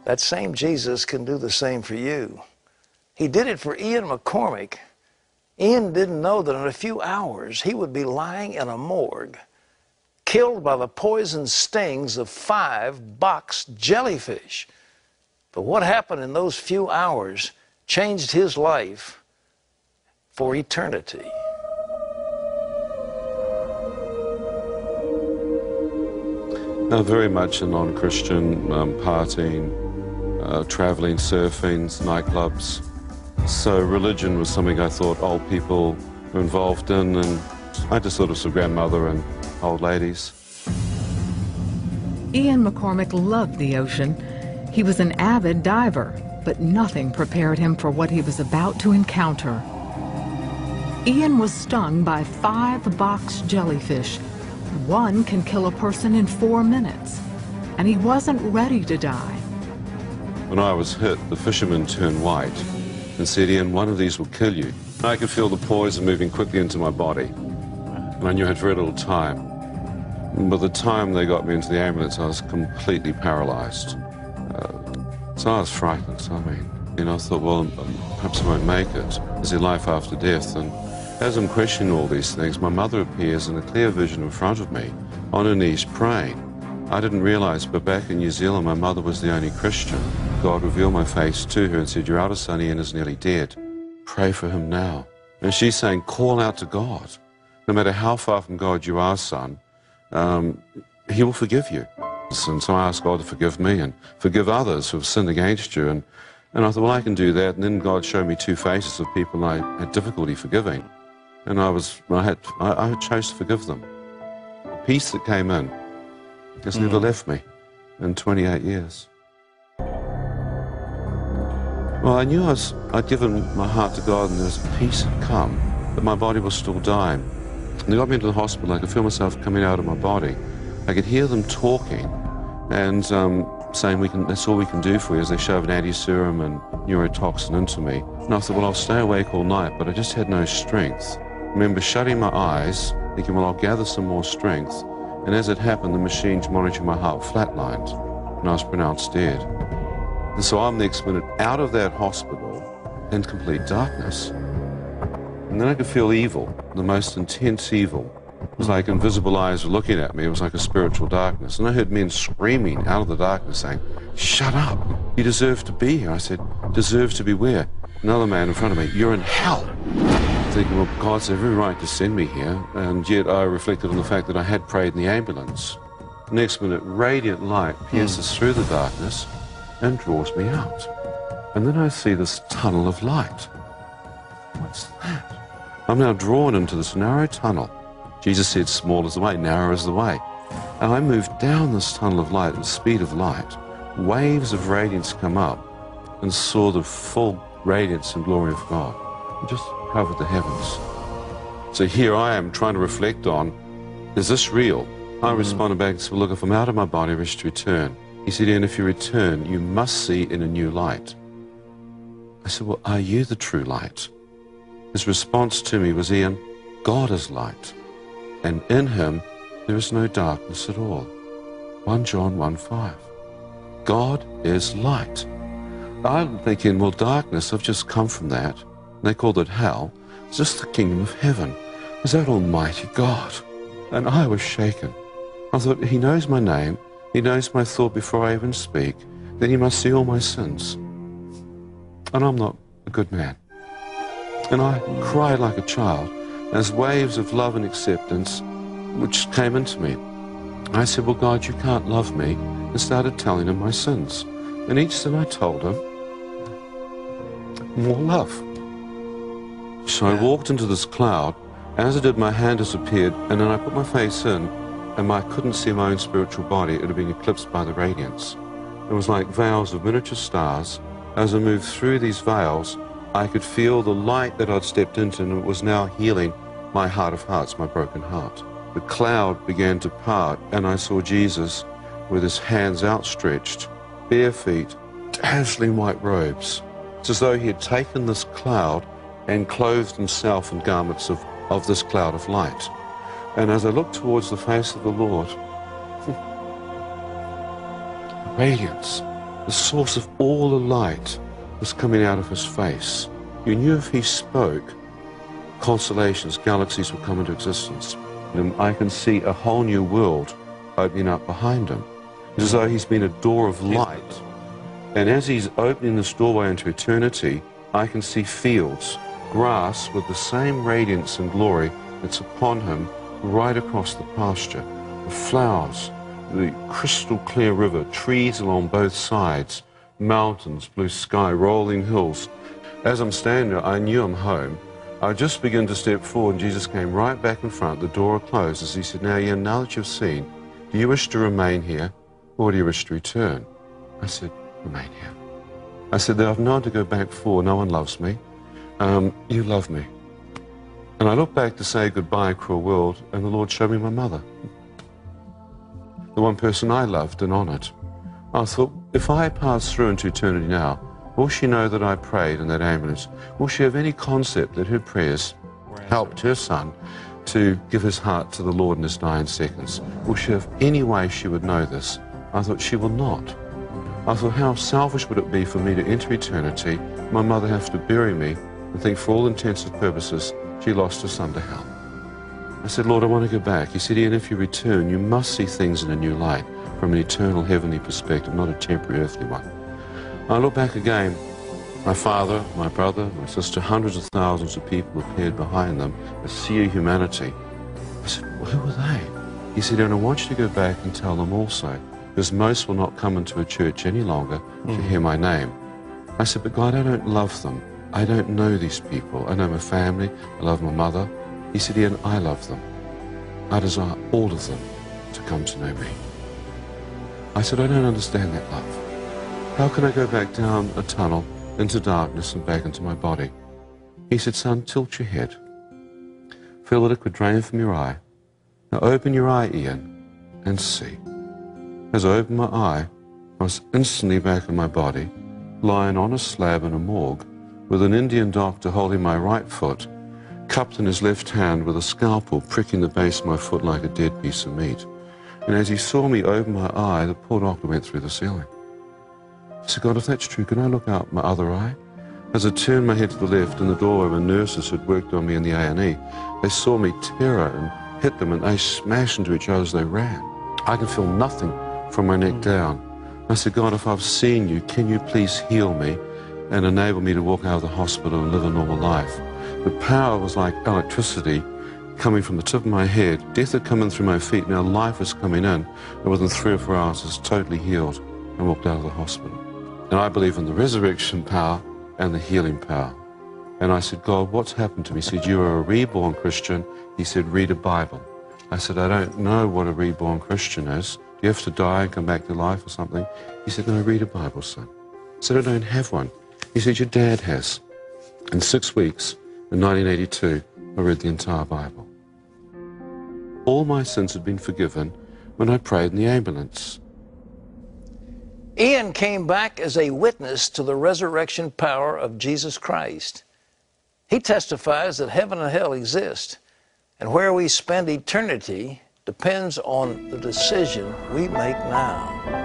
That same Jesus can do the same for you. He did it for Ian McCormick. Ian didn't know that in a few hours he would be lying in a morgue, killed by the poison stings of 5 box jellyfish. But what happened in those few hours changed his life for eternity. Very much a non-Christian, partying, traveling, surfing, nightclubs. So religion was something I thought old people were involved in, and I just thought of some grandmother and old ladies. Ian McCormick loved the ocean. He was an avid diver, but nothing prepared him for what he was about to encounter. Ian was stung by 5 box jellyfish. One can kill a person in 4 minutes, and he wasn't ready to die. When I was hit, the fisherman turned white and said, "Ian, one of these will kill you." I could feel the poison moving quickly into my body, and I knew I had very little time. By the time they got me into the ambulance, I was completely paralyzed. So I was frightened. I thought, well, perhaps I won't make it. Is there life after death? And as I'm questioning all these things, my mother appears in a clear vision in front of me, on her knees praying. I didn't realize, but back in New Zealand, my mother was the only Christian. God revealed my face to her and said, "Your eldest son Ian is nearly dead. Pray for him now." And she's saying, call out to God. No matter how far from God you are, son, he will forgive you. And so I asked God to forgive me and forgive others who have sinned against you. And I thought, well, I can do that. And then God showed me 2 faces of people I had difficulty forgiving. And I chose to forgive them. The peace that came in has never left me in 28 years. Well, I knew I'd given my heart to God, and there was a peace had come, but my body was still dying. And they got me into the hospital. I could feel myself coming out of my body. I could hear them talking and saying, that's all we can do for you, as they shoved anti-serum and neurotoxin into me. And I thought, well, I'll stay awake all night, but I just had no strength. I remember shutting my eyes, thinking, well, I'll gather some more strength. And as it happened, the machines monitoring my heart flatlined, and I was pronounced dead. And so I'm next minute out of that hospital in complete darkness. And then I could feel evil, the most intense evil. It was like invisible eyes were looking at me. It was like a spiritual darkness. And I heard men screaming out of the darkness saying, "Shut up, you deserve to be here." I said, "Deserve to be where?" Another man in front of me, "You're in hell." Thinking, well, God's every right to send me here. And yet I reflected on the fact that I had prayed in the ambulance. Next minute, radiant light pierces through the darkness and draws me out. And then I see this tunnel of light. What's that? I'm now drawn into this narrow tunnel. Jesus said, small is the way, narrow is the way. And I moved down this tunnel of light at the speed of light. Waves of radiance come up and saw the full radiance and glory of God. It just covered the heavens. So here I am trying to reflect on, is this real? I responded back and said, well, look, if I'm out of my body, I wish to return. He said, Ian, if you return, you must see in a new light. I said, well, are you the true light? His response to me was, Ian, God is light, and in him there is no darkness at all. 1 John 1:5. God is light. I'm thinking, well, darkness, I've just come from that. They called it hell. It's just the kingdom of heaven. Is that Almighty God? And I was shaken. I thought, he knows my name. He knows my thought before I even speak. Then he must see all my sins. And I'm not a good man. And I cried like a child as waves of love and acceptance which came into me. I said, well, God, you can't love me, and started telling him my sins. And each sin I told him, more love. So I walked into this cloud. As I did, my hand disappeared, and then I put my face in, and I couldn't see my own spiritual body. It had been eclipsed by the radiance. It was like veils of miniature stars. As I moved through these veils, I could feel the light that I'd stepped into, and it was now healing my heart of hearts, my broken heart. The cloud began to part, and I saw Jesus with his hands outstretched, bare feet, dazzling white robes. It's as though he had taken this cloud and clothed himself in garments of of this cloud of light. And as I looked towards the face of the Lord, radiance, the source of all the light, was coming out of his face. You knew if he spoke, constellations, galaxies would come into existence. And I can see a whole new world opening up behind him. It's as though he's been a door of light. And as he's opening this doorway into eternity, I can see fields, grass with the same radiance and glory that's upon him right across the pasture. The flowers, the crystal clear river, trees along both sides, mountains, blue sky, rolling hills. As I'm standing there, I knew I'm home. I just began to step forward, and Jesus came right back in front. The door closed as he said, "Now, Ian, now that you've seen, do you wish to remain here, or do you wish to return?" I said, "Remain here." I said, "I've no one to go back for. No one loves me. You love me." And I looked back to say goodbye, cruel world, and the Lord showed me my mother. The one person I loved and honored. I thought, if I pass through into eternity now, will she know that I prayed in that ambulance? Will she have any concept that her prayers helped her son to give his heart to the Lord in his dying seconds? Will she have any way she would know this? I thought, she will not. I thought, how selfish would it be for me to enter eternity, my mother have to bury me, and think for all intents and purposes she lost her son to hell. I said, "Lord, I want to go back." He said, "Ian, if you return, you must see things in a new light, from an eternal heavenly perspective, not a temporary earthly one." I look back again. My father, my brother, my sister, hundreds of thousands of people appeared behind them, a sea of humanity. I said, "Well, who were they?" He said, "And I want you to go back and tell them also, because most will not come into a church any longer to hear my name." I said, "But God, I don't love them. I don't know these people. I know my family. I love my mother." He said, "Ian, I love them. I desire all of them to come to know me." I said, "I don't understand that love. How can I go back down a tunnel into darkness and back into my body?" He said, "Son, tilt your head. Feel the liquid drain from your eye. Now open your eye, Ian, and see." As I opened my eye, I was instantly back in my body, lying on a slab in a morgue, with an Indian doctor holding my right foot, cupped in his left hand with a scalpel pricking the base of my foot like a dead piece of meat. And as he saw me open my eye, the poor doctor went through the ceiling. I said, "God, if that's true, can I look out my other eye?" As I turned my head to the left, in the doorway were nurses who'd worked on me in the A&E. They saw me terror and hit them, and they smashed into each other as they ran. I could feel nothing from my neck down. I said, "God, if I've seen you, can you please heal me and enable me to walk out of the hospital and live a normal life?" The power was like electricity coming from the tip of my head. Death had come in through my feet. Now life was coming in. And within 3 or 4 hours, I was totally healed and walked out of the hospital. And I believe in the resurrection power and the healing power. And I said, "God, what's happened to me?" He said, "You are a reborn Christian." He said, "Read a Bible." I said, "I don't know what a reborn Christian is. Do you have to die and come back to life or something?" He said, "No, read a Bible, son." I said, "I don't have one." He said, "Your dad has." In 6 weeks, in 1982, I read the entire Bible. All my sins had been forgiven when I prayed in the ambulance. Ian came back as a witness to the resurrection power of Jesus Christ. He testifies that heaven and hell exist, and where we spend eternity depends on the decision we make now.